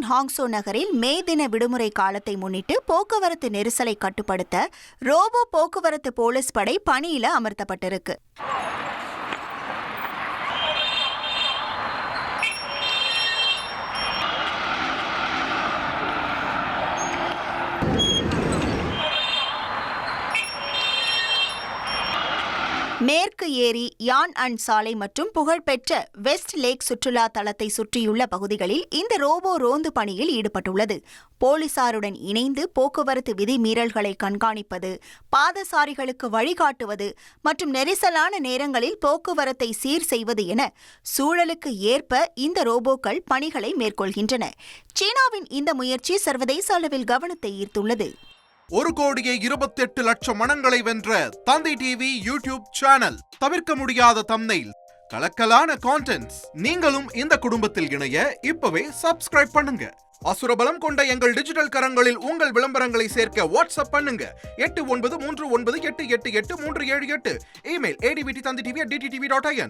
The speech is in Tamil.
சீனாவின் ஹாங்சோ நகரில் மே தின விடுமுறை காலத்தை முன்னிட்டு போக்குவரத்து நெரிசலை கட்டுப்படுத்த ரோபோ போக்குவரத்து போலீஸ் படை பணியில அமர்த்தப்பட்டிருக்கு. மேற்கு ஏரி, யான் அண்ட் சாலை மற்றும் புகழ்பெற்ற வெஸ்ட் லேக் சுற்றுலா தளத்தை சுற்றியுள்ள பகுதிகளில் இந்த ரோபோ ரோந்து பணியில் ஈடுபட்டுள்ளது. போலீசாருடன் இணைந்து போக்குவரத்து விதிமீறல்களை கண்காணிப்பது, பாதசாரிகளுக்கு வழிகாட்டுவது மற்றும் நெரிசலான நேரங்களில் போக்குவரத்தை சீர் செய்வது என சூழலுக்கு ஏற்ப இந்த ரோபோக்கள் பணிகளை மேற்கொள்கின்றன. சீனாவின் இந்த முயற்சி சர்வதேச அளவில் கவனத்தை ஈர்த்துள்ளது. 1,28,00,000 மனங்களை வென்ற தந்தி டிவி யூடியூப் சேனல். தவிர்க்க முடியாத தம்ப்நெயில், கலக்கலான கான்டென்ட்ஸ். நீங்களும் இந்த குடும்பத்தில் இணைய இப்பவே சப்ஸ்கிரைப் பண்ணுங்க. அசுரபலம் கொண்ட எங்கள் டிஜிட்டல் கரங்களில் உங்கள் விளம்பரங்களை சேர்க்க வாட்ஸ்அப் பண்ணுங்க. 8939888838. Email advttv@dttv.in.